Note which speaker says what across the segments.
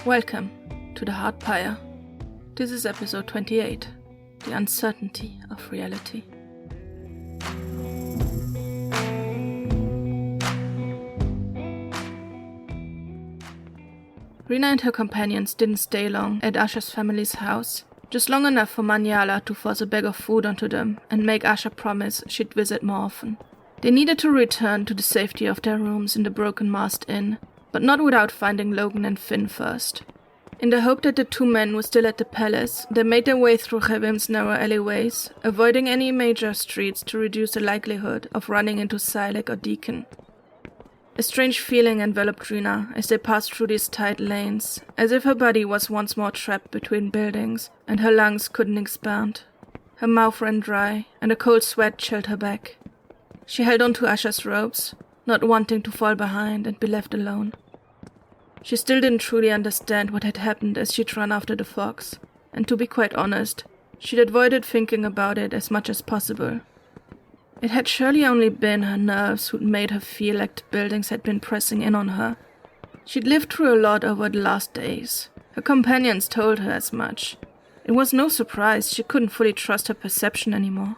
Speaker 1: Welcome to the Hard Pyre. This is episode 28, The Uncertainty of Reality. Rena and her companions didn't stay long at Asha's family's house, just long enough for Maniala to force a bag of food onto them and make Asha promise she'd visit more often. They needed to return to the safety of their rooms in the Broken Mast Inn, but not without finding Logan and Finn first. In the hope that the two men were still at the palace, they made their way through Chevim's narrow alleyways, avoiding any major streets to reduce the likelihood of running into Silac or Deacon. A strange feeling enveloped Rena as they passed through these tight lanes, as if her body was once more trapped between buildings and her lungs couldn't expand. Her mouth ran dry, and a cold sweat chilled her back. She held onto Asha's ropes, not wanting to fall behind and be left alone. She still didn't truly understand what had happened as she'd run after the fox, and to be quite honest, she'd avoided thinking about it as much as possible. It had surely only been her nerves who'd made her feel like the buildings had been pressing in on her. She'd lived through a lot over the last days. Her companions told her as much. It was no surprise she couldn't fully trust her perception anymore.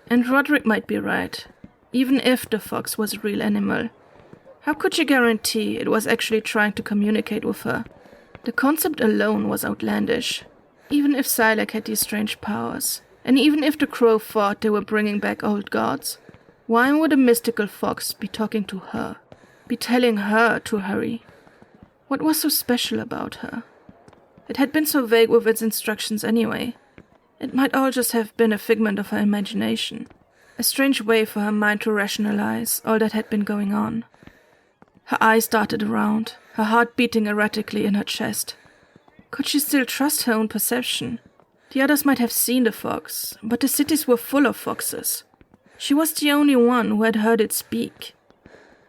Speaker 1: And Roderick might be right, even if the fox was a real animal. How could she guarantee it was actually trying to communicate with her? The concept alone was outlandish, even if Silac had these strange powers, and even if the crow thought they were bringing back old gods. Why would a mystical fox be talking to her, be telling her to hurry? What was so special about her? It had been so vague with its instructions anyway. It might all just have been a figment of her imagination, a strange way for her mind to rationalize all that had been going on. Her eyes darted around, her heart beating erratically in her chest. Could she still trust her own perception? The others might have seen the fox, but the cities were full of foxes. She was the only one who had heard it speak.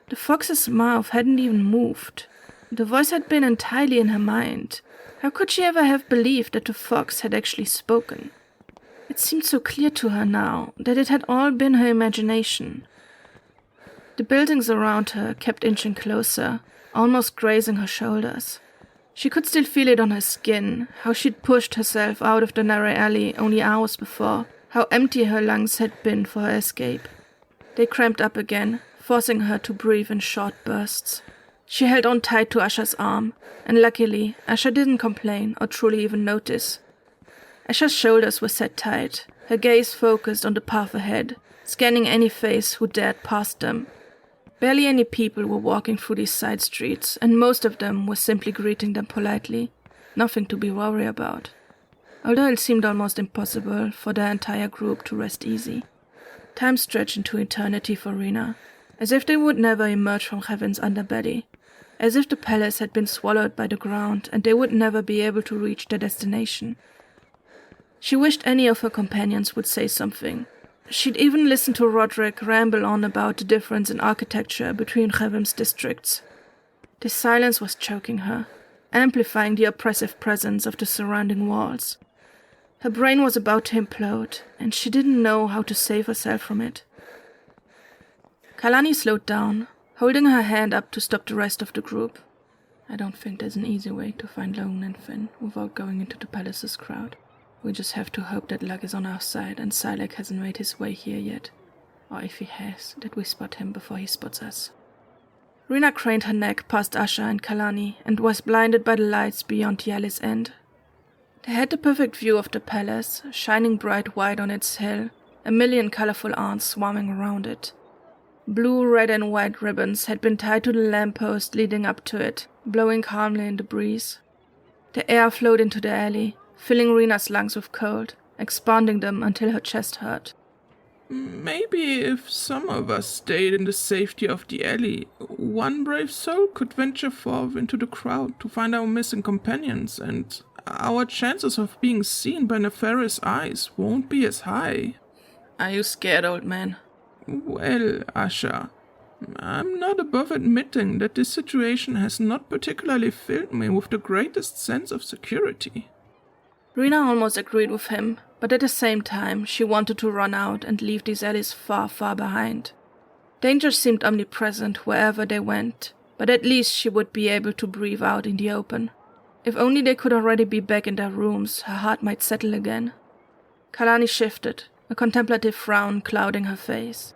Speaker 1: The fox's mouth hadn't even moved. The voice had been entirely in her mind. How could she ever have believed that the fox had actually spoken? It seemed so clear to her now that it had all been her imagination. The buildings around her kept inching closer, almost grazing her shoulders. She could still feel it on her skin, how she'd pushed herself out of the narrow alley only hours before, how empty her lungs had been for her escape. They cramped up again, forcing her to breathe in short bursts. She held on tight to Asha's arm, and luckily, Asha didn't complain or truly even notice. Asha's shoulders were set tight, her gaze focused on the path ahead, scanning any face who dared pass them. Barely any people were walking through these side streets, and most of them were simply greeting them politely. Nothing to be worried about. Although it seemed almost impossible for their entire group to rest easy. Time stretched into eternity for Rena, as if they would never emerge from Heaven's underbelly, as if the palace had been swallowed by the ground and they would never be able to reach their destination. She wished any of her companions would say something. She'd even listened to Roderick ramble on about the difference in architecture between Chevim's districts. The silence was choking her, amplifying the oppressive presence of the surrounding walls. Her brain was about to implode, and she didn't know how to save herself from it. Kalani slowed down, holding her hand up to stop the rest of the group. I don't think there's an easy way to find Logan and Finn without going into the palace's crowd. We just have to hope that luck is on our side and Silac hasn't made his way here yet. Or if he has, that we spot him before he spots us. Rena craned her neck past Asha and Kalani and was blinded by the lights beyond the alley's end. They had the perfect view of the palace, shining bright white on its hill, a million colorful ants swarming around it. Blue, red and white ribbons had been tied to the lamppost leading up to it, blowing calmly in the breeze. The air flowed into the alley, filling Rena's lungs with cold, expanding them until her chest hurt.
Speaker 2: Maybe if some of us stayed in the safety of the alley, one brave soul could venture forth into the crowd to find our missing companions, and our chances of being seen by nefarious eyes won't be as high.
Speaker 1: Are you scared, old man?
Speaker 2: Well, Asha, I'm not above admitting that this situation has not particularly filled me with the greatest sense of security.
Speaker 1: Rena almost agreed with him, but at the same time she wanted to run out and leave these alleys far, far behind. Danger seemed omnipresent wherever they went, but at least she would be able to breathe out in the open. If only they could already be back in their rooms, her heart might settle again. Kalani shifted, a contemplative frown clouding her face.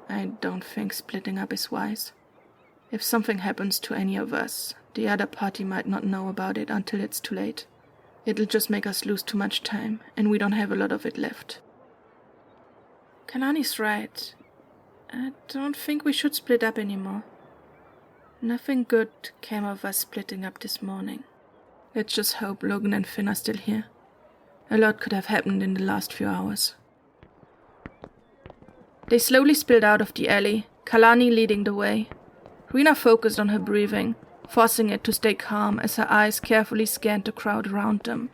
Speaker 1: I don't think splitting up is wise. If something happens to any of us, the other party might not know about it until it's too late. It'll just make us lose too much time, and we don't have a lot of it left. Kalani's right. I don't think we should split up anymore. Nothing good came of us splitting up this morning. Let's just hope Logan and Finn are still here. A lot could have happened in the last few hours. They slowly spilled out of the alley, Kalani leading the way. Rena focused on her breathing, forcing it to stay calm as her eyes carefully scanned the crowd around them.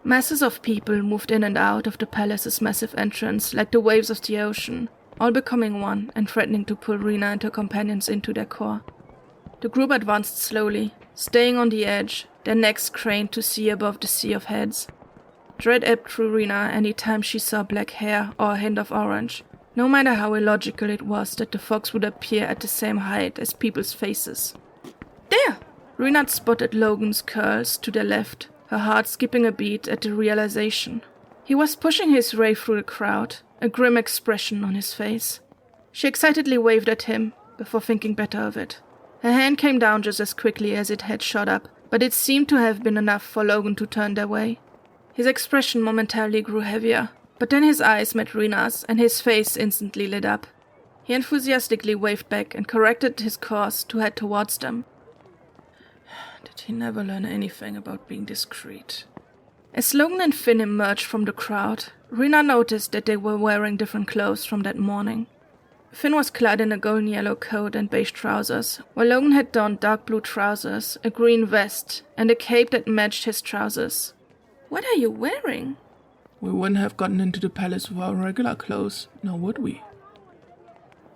Speaker 1: Masses of people moved in and out of the palace's massive entrance like the waves of the ocean, all becoming one and threatening to pull Rena and her companions into their core. The group advanced slowly, staying on the edge, their necks craned to see above the sea of heads. Dread ebbed through Rena any time she saw black hair or a hint of orange, no matter how illogical it was that the fogs would appear at the same height as people's faces. There! Rena spotted Logan's curls to their left, her heart skipping a beat at the realization. He was pushing his way through the crowd, a grim expression on his face. She excitedly waved at him, before thinking better of it. Her hand came down just as quickly as it had shot up, but it seemed to have been enough for Logan to turn their way. His expression momentarily grew heavier, but then his eyes met Rena's and his face instantly lit up. He enthusiastically waved back and corrected his course to head towards them. Did he never learn anything about being discreet? As Logan and Finn emerged from the crowd, Rena noticed that they were wearing different clothes from that morning. Finn was clad in a golden yellow coat and beige trousers, while Logan had donned dark blue trousers, a green vest, and a cape that matched his trousers. What are you wearing?
Speaker 2: We wouldn't have gotten into the palace with our regular clothes, now would we?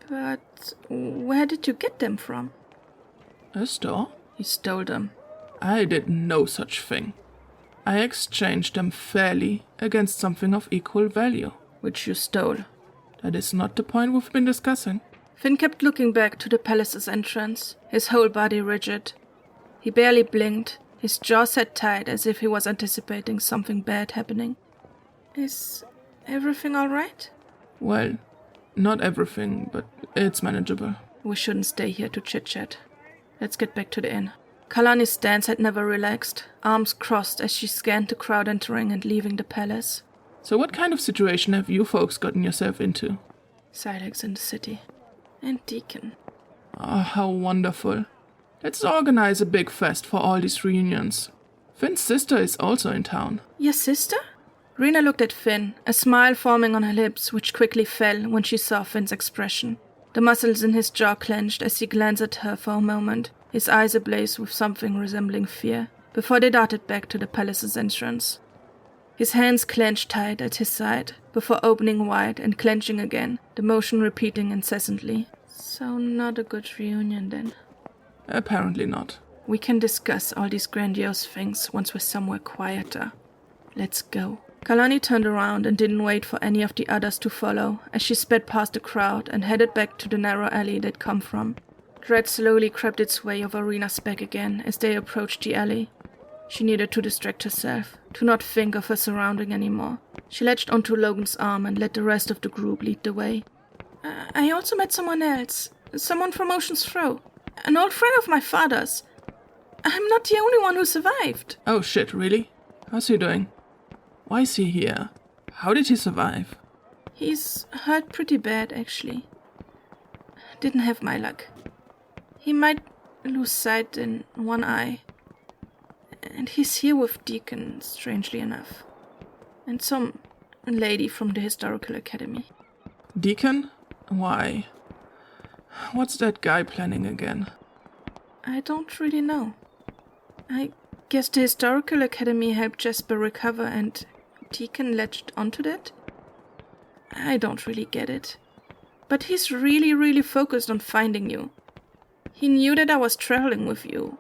Speaker 1: But where did you get them from?
Speaker 2: A store?
Speaker 1: He stole them.
Speaker 2: I did no such thing. I exchanged them fairly against something of equal value.
Speaker 1: Which you stole.
Speaker 2: That is not the point we've been discussing.
Speaker 1: Finn kept looking back to the palace's entrance, his whole body rigid. He barely blinked, his jaw set tight as if he was anticipating something bad happening. Is everything all right?
Speaker 2: Well, not everything, but it's manageable.
Speaker 1: We shouldn't stay here to chit-chat. Let's get back to the inn. Kalani's stance had never relaxed, arms crossed as she scanned the crowd entering and leaving the palace.
Speaker 2: So what kind of situation have you folks gotten yourself into?
Speaker 1: Silex in the city. And Deacon.
Speaker 2: Ah, how wonderful. Let's organize a big fest for all these reunions. Finn's sister is also in town.
Speaker 1: Your sister? Rena looked at Finn, a smile forming on her lips, which quickly fell when she saw Finn's expression. The muscles in his jaw clenched as he glanced at her for a moment, his eyes ablaze with something resembling fear, before they darted back to the palace's entrance. His hands clenched tight at his side, before opening wide and clenching again, the motion repeating incessantly. So not a good reunion then.
Speaker 2: Apparently not.
Speaker 1: We can discuss all these grandiose things once we're somewhere quieter. Let's go. Kalani turned around and didn't wait for any of the others to follow, as she sped past the crowd and headed back to the narrow alley they'd come from. Dread slowly crept its way over Rena's back again as they approached the alley. She needed to distract herself, to not think of her surrounding anymore. She latched onto Logan's arm and let the rest of the group lead the way. I also met someone else. Someone from Ocean's Throw. An old friend of my father's. I'm not the only one who survived.
Speaker 2: Oh shit, really? How's he doing? Why is he here? How did he survive?
Speaker 1: He's hurt pretty bad, actually. Didn't have my luck. He might lose sight in one eye. And he's here with Deacon, strangely enough. And some lady from the Historical Academy.
Speaker 2: Deacon? Why? What's that guy planning again?
Speaker 1: I don't really know. I guess the Historical Academy helped Jasper recover and Deacon latched onto that? I don't really get it. But he's really focused on finding you. He knew that I was traveling with you.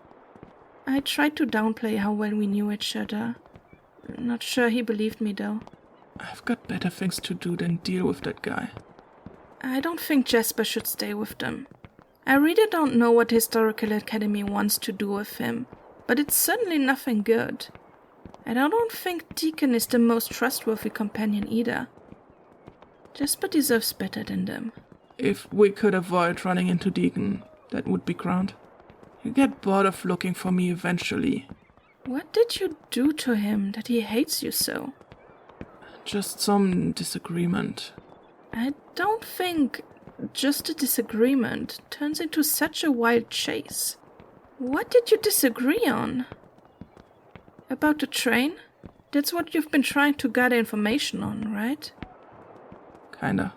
Speaker 1: I tried to downplay how well we knew each other. Not sure he believed me, though.
Speaker 2: I've got better things to do than deal with that guy.
Speaker 1: I don't think Jasper should stay with them. I really don't know what the Historical Academy wants to do with him, but it's certainly nothing good. And I don't think Deacon is the most trustworthy companion either. Jasper deserves better than them.
Speaker 2: If we could avoid running into Deacon, that would be grand. He'll get bored of looking for me eventually.
Speaker 1: What did you do to him that he hates you so?
Speaker 2: Just some disagreement.
Speaker 1: I don't think just a disagreement turns into such a wild chase. What did you disagree on? About the train? That's what you've been trying to gather information on, right?
Speaker 2: Kinda.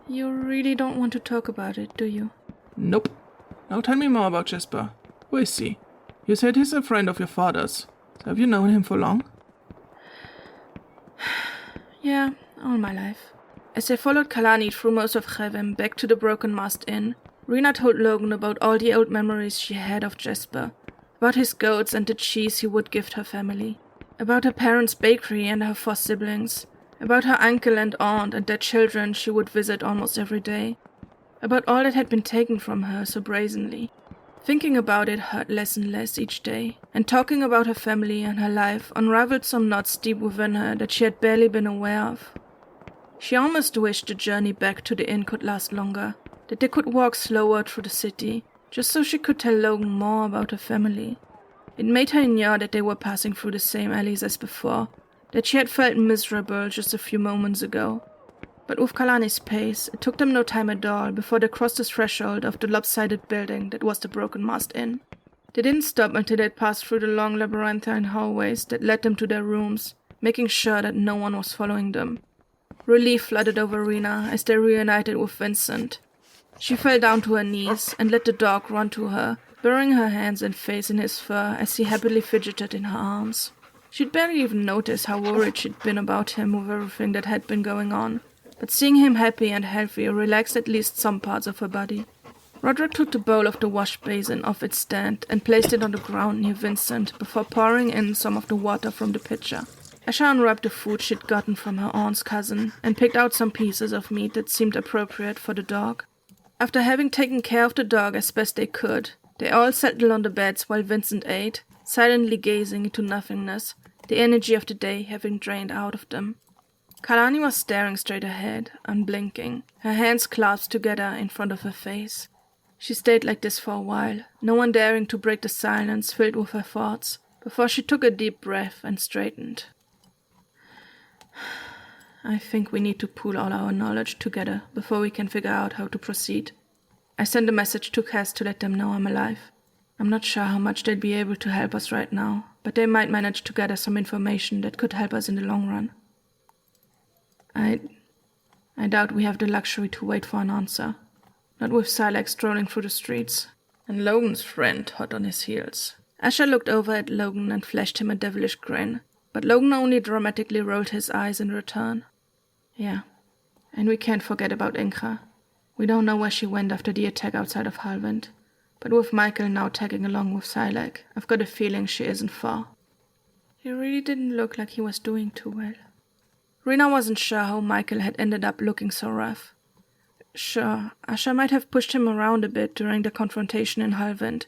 Speaker 1: You really don't want to talk about it, do you?
Speaker 2: Nope. Now tell me more about Jasper. Who is he? You said he's a friend of your father's. So have you known him for long?
Speaker 1: Yeah, all my life. As they followed Kalani through most of Chevem back to the Broken Mast Inn, Rena told Logan about all the old memories she had of Jasper, about his goats and the cheese he would gift her family, about her parents' bakery and her 4 siblings, about her uncle and aunt and their children she would visit almost every day, about all that had been taken from her so brazenly. Thinking about it hurt less and less each day, and talking about her family and her life unraveled some knots deep within her that she had barely been aware of. She almost wished the journey back to the inn could last longer, that they could walk slower through the city, just so she could tell Logan more about her family. It made her inure that they were passing through the same alleys as before, that she had felt miserable just a few moments ago. But with Kalani's pace, it took them no time at all before they crossed the threshold of the lopsided building that was the Broken Mast Inn. They didn't stop until they'd passed through the long labyrinthine hallways that led them to their rooms, making sure that no one was following them. Relief flooded over Rena as they reunited with Vincent. She fell down to her knees and let the dog run to her, burying her hands and face in his fur as he happily fidgeted in her arms. She'd barely even noticed how worried she'd been about him with everything that had been going on, but seeing him happy and healthy relaxed at least some parts of her body. Roderick took the bowl of the wash basin off its stand and placed it on the ground near Vincent before pouring in some of the water from the pitcher. Asha unwrapped the food she'd gotten from her aunt's cousin and picked out some pieces of meat that seemed appropriate for the dog. After having taken care of the dog as best they could, they all settled on the beds while Vincent ate, silently gazing into nothingness, the energy of the day having drained out of them. Kalani was staring straight ahead, unblinking, her hands clasped together in front of her face. She stayed like this for a while, no one daring to break the silence filled with her thoughts, before she took a deep breath and straightened. I think we need to pool all our knowledge together before we can figure out how to proceed. I sent a message to Cass to let them know I'm alive. I'm not sure how much they'd be able to help us right now, but they might manage to gather some information that could help us in the long run. I doubt we have the luxury to wait for an answer. Not with Silac strolling through the streets, and Logan's friend hot on his heels. Asher looked over at Logan and flashed him a devilish grin, but Logan only dramatically rolled his eyes in return. Yeah, and we can't forget about Inkra. We don't know where she went after the attack outside of Halvent, but with Michael now tagging along with Silac, I've got a feeling she isn't far. He really didn't look like he was doing too well. Rena wasn't sure how Michael had ended up looking so rough. Sure, Asha might have pushed him around a bit during the confrontation in Halvent,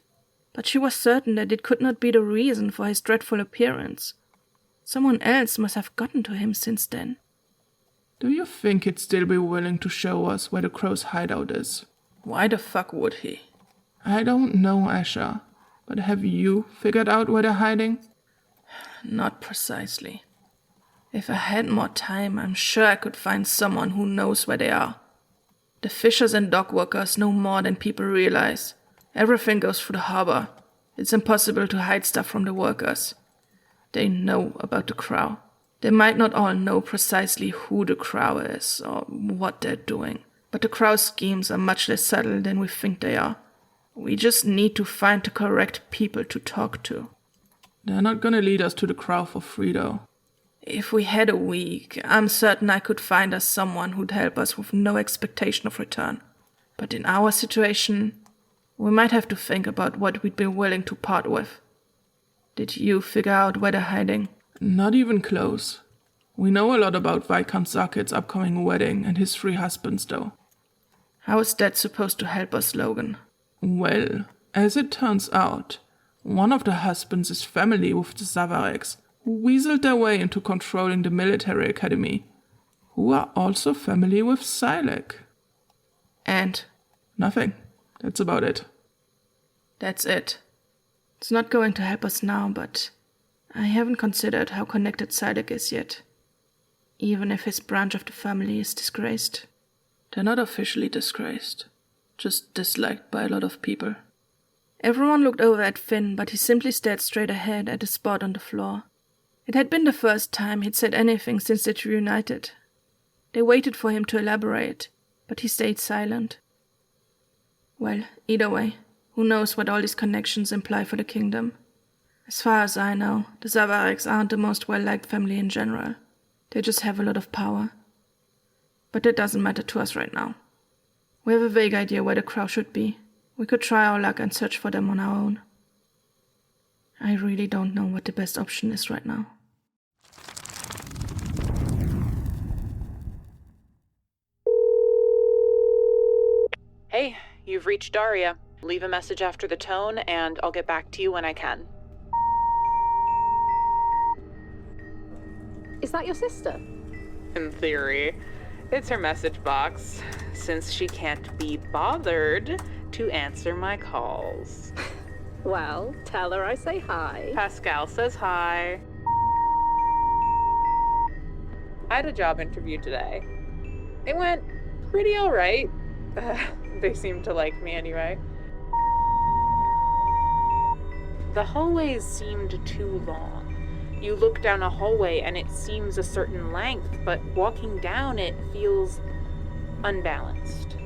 Speaker 1: but she was certain that it could not be the reason for his dreadful appearance. Someone else must have gotten to him since then.
Speaker 2: Do you think he'd still be willing to show us where the Crow's hideout is?
Speaker 1: Why the fuck would he?
Speaker 2: I don't know, Asha, but have you figured out where they're hiding?
Speaker 1: Not precisely. If I had more time, I'm sure I could find someone who knows where they are. The fishers and dock workers know more than people realize. Everything goes through the harbor. It's impossible to hide stuff from the workers. They know about the Crow. They might not all know precisely who the Crow is or what they're doing, but the Crow's schemes are much less subtle than we think they are. We just need to find the correct people to talk to.
Speaker 2: They're not gonna lead us to the Crow for free, though.
Speaker 1: If we had a week, I'm certain I could find us someone who'd help us with no expectation of return. But in our situation, we might have to think about what we'd be willing to part with. Did you figure out where they're hiding?
Speaker 2: Not even close. We know a lot about Viscount Zarkit's upcoming wedding and his 3 husbands, though.
Speaker 1: How is that supposed to help us, Logan?
Speaker 2: Well, as it turns out, One of the husbands is family with the Zavareks, who weaseled their way into controlling the military academy, who are also family with Silek.
Speaker 1: And?
Speaker 2: Nothing. That's about it.
Speaker 1: That's it. It's not going to help us now, but I haven't considered how connected Silek is yet. Even if his branch of the family is disgraced.
Speaker 2: They're not officially disgraced, just disliked by a lot of people.
Speaker 1: Everyone looked over at Finn, but he simply stared straight ahead at a spot on the floor. It had been the first time he'd said anything since they'd reunited. They waited for him to elaborate, but he stayed silent. Well, either way, who knows what all these connections imply for the kingdom. As far as I know, the Zavareks aren't the most well-liked family in general. They just have a lot of power. But that doesn't matter to us right now. We have a vague idea where the crow should be. We could try our luck and search for them on our own. I really don't know what the best option is right now.
Speaker 3: Hey, you've reached Daria. Leave a message after the tone, and I'll get back to you when I can.
Speaker 4: Is that your sister?
Speaker 3: In theory. It's her message box, since she can't be bothered to answer my calls.
Speaker 4: Well, tell her I say hi.
Speaker 3: Pascal says hi. I had a job interview today. It went pretty alright. They seemed to like me anyway. The hallways seemed too long. You look down a hallway and it seems a certain length, but walking down it feels unbalanced.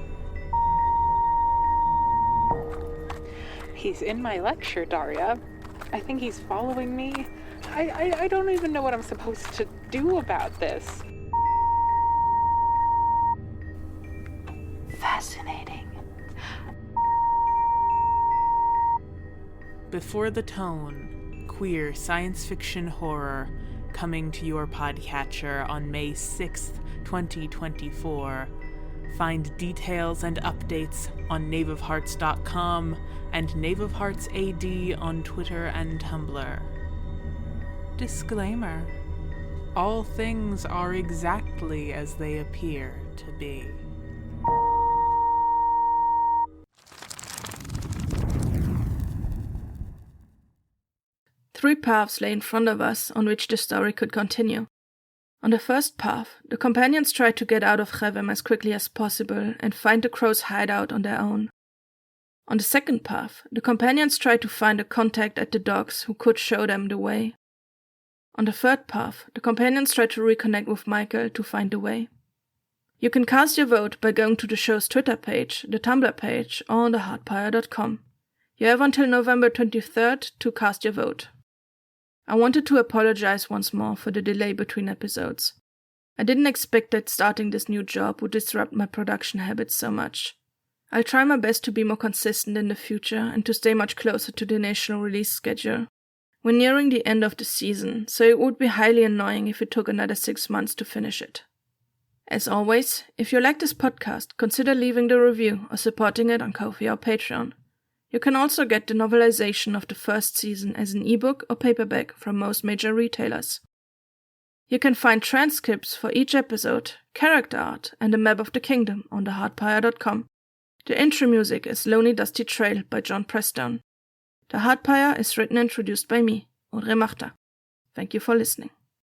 Speaker 3: He's in my lecture, Daria. I think he's following me. I don't even know what I'm supposed to do about this. Fascinating. Before the Tone, queer science fiction horror, coming to your podcatcher on May 6th, 2024. Find details and updates on naveofhearts.com and naveofheartsad on Twitter and Tumblr. Disclaimer: all things are exactly as they appear to be.
Speaker 1: Three paths lay in front of us on which the story could continue. On the first path, the companions tried to get out of Chevem as quickly as possible and find the crow's hideout on their own. On the second path, the companions tried to find a contact at the docks who could show them the way. On the third path, the companions tried to reconnect with Michael to find the way. You can cast your vote by going to the show's Twitter page, the Tumblr page, or on theheartpire.com. You have until November 23rd to cast your vote. I wanted to apologize once more for the delay between episodes. I didn't expect that starting this new job would disrupt my production habits so much. I'll try my best to be more consistent in the future and to stay much closer to the national release schedule. We're nearing the end of the season, so it would be highly annoying if it took another 6 months to finish it. As always, if you like this podcast, consider leaving the review or supporting it on Ko-fi or Patreon. You can also get the novelisation of the first season as an ebook or paperback from most major retailers. You can find transcripts for each episode, character art, and a map of the kingdom on theheartpire.com. The intro music is Lonely Dusty Trail by John Prestone. The Heartpire is written and produced by me, Audrey Marta. Thank you for listening.